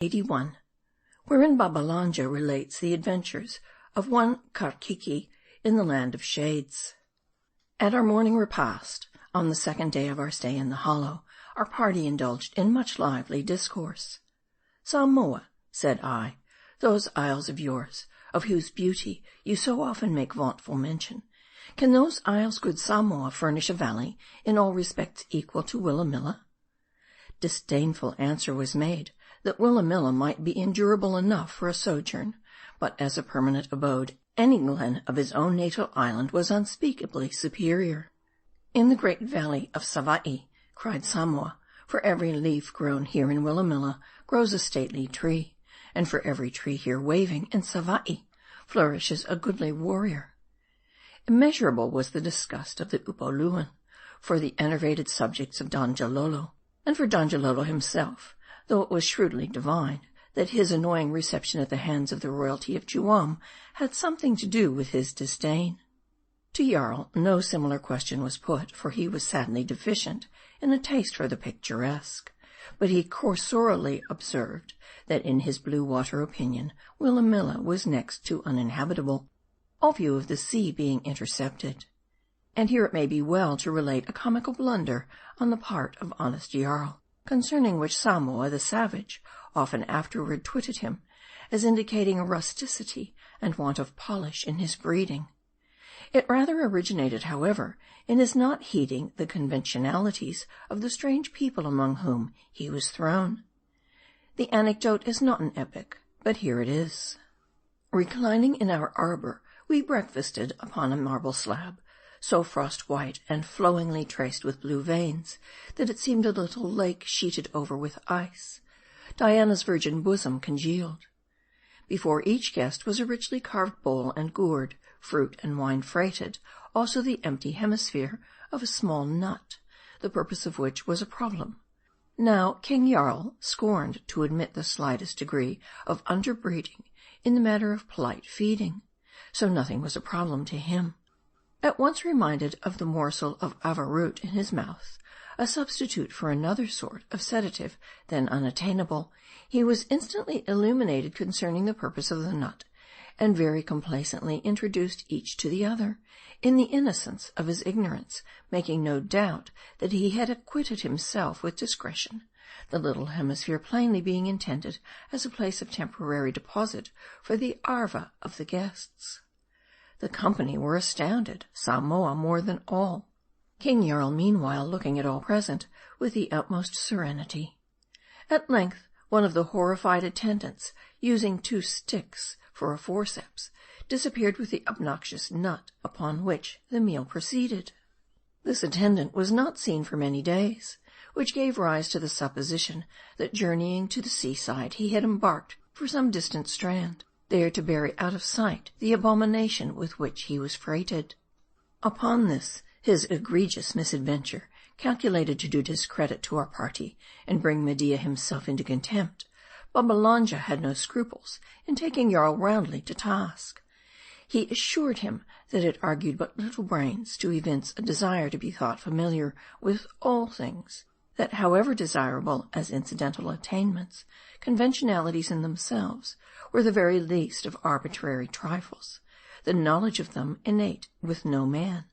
81, wherein Babbalanja relates the adventures of one Karkiki in the land of shades. At our morning repast, on the second day of our stay in the hollow, our party indulged in much lively discourse. "Samoa," said I, "those isles of yours, of whose beauty you so often make vauntful mention, can those isles, good Samoa, furnish a valley in all respects equal to Willamilla?" Disdainful answer was made, that Willamilla might be endurable enough for a sojourn, but as a permanent abode, any glen of his own natal island was unspeakably superior. "In the great valley of Savai'i," cried Samoa, "for every leaf grown here in Willamilla grows a stately tree, and for every tree here waving in Savai'i flourishes a goodly warrior." Immeasurable was the disgust of the Upoluan for the enervated subjects of Donjalolo, and for Donjalolo himself, though it was shrewdly divined that his annoying reception at the hands of the royalty of Juam had something to do with his disdain. To Jarl no similar question was put, for he was sadly deficient in a taste for the picturesque, but he cursorily observed that in his blue water opinion Willamilla was next to uninhabitable, all view of the sea being intercepted. And here it may be well to relate a comical blunder on the part of honest Jarl, concerning which Samoa the savage often afterward twitted him, as indicating a rusticity and want of polish in his breeding. It rather originated, however, in his not heeding the conventionalities of the strange people among whom he was thrown. The anecdote is not an epic, but here it is. Reclining in our arbor, we breakfasted upon a marble slab, so frost-white and flowingly traced with blue veins, that it seemed a little lake sheeted over with ice. Diana's virgin bosom congealed. Before each guest was a richly carved bowl and gourd, fruit and wine freighted, also the empty hemisphere of a small nut, the purpose of which was a problem. Now King Jarl scorned to admit the slightest degree of underbreeding in the matter of polite feeding, so nothing was a problem to him. At once reminded of the morsel of ava-root in his mouth, a substitute for another sort of sedative then unattainable, he was instantly illuminated concerning the purpose of the nut, and very complacently introduced each to the other, in the innocence of his ignorance, making no doubt that he had acquitted himself with discretion, the little hemisphere plainly being intended as a place of temporary deposit for the arva of the guests. The company were astounded, Samoa more than all. King Jarl meanwhile looking at all present with the utmost serenity. At length, one of the horrified attendants, using 2 sticks for a forceps, disappeared with the obnoxious nut upon which the meal proceeded. This attendant was not seen for many days, which gave rise to the supposition that journeying to the seaside he had embarked for some distant strand, there to bury out of sight the abomination with which he was freighted. Upon this, his egregious misadventure, calculated to do discredit to our party and bring Medea himself into contempt, Babbalanja had no scruples in taking Jarl roundly to task. He assured him that it argued but little brains to evince a desire to be thought familiar with all things, that however desirable as incidental attainments, conventionalities in themselves were the very least of arbitrary trifles, the knowledge of them innate with no man.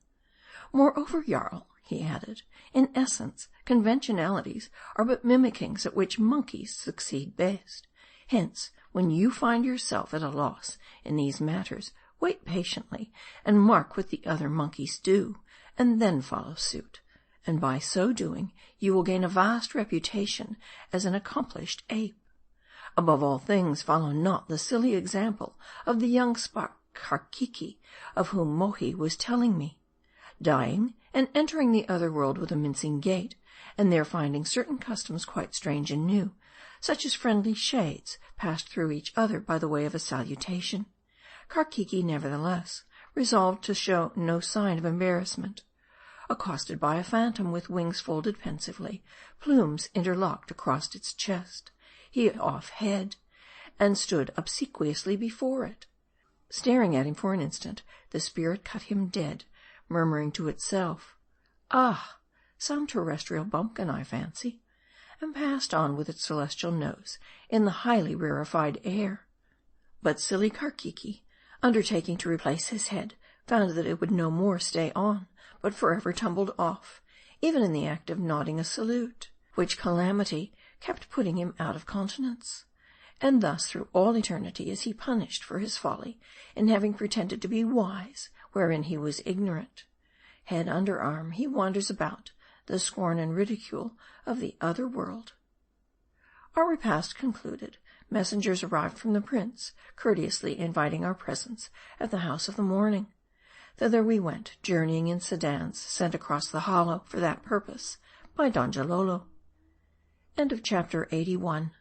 Moreover, Jarl, he added, in essence, conventionalities are but mimickings at which monkeys succeed best. Hence, when you find yourself at a loss in these matters, wait patiently, and mark what the other monkeys do, and then follow suit. And by so doing, you will gain a vast reputation as an accomplished ape. Above all things, follow not the silly example of the young spark Karkiki, of whom Mohi was telling me. Dying and entering the other world with a mincing gait, and there finding certain customs quite strange and new, such as friendly shades passed through each other by the way of a salutation, Karkiki nevertheless resolved to show no sign of embarrassment. Accosted by a phantom with wings folded pensively, plumes interlocked across its chest, he off head, and stood obsequiously before it. Staring at him for an instant, the spirit cut him dead, murmuring to itself, "Ah, some terrestrial bumpkin, I fancy," and passed on with its celestial nose in the highly rarefied air. But silly Karkiki, undertaking to replace his head, found that it would no more stay on, but forever tumbled off, even in the act of nodding a salute, which calamity kept putting him out of countenance. And thus through all eternity is he punished for his folly in having pretended to be wise wherein he was ignorant. Head under arm he wanders about, the scorn and ridicule of the other world. Our repast concluded, messengers arrived from the prince, courteously inviting our presence at the house of the morning. Thither we went, journeying in sedans sent across the hollow for that purpose by Donjalolo. End of chapter 81.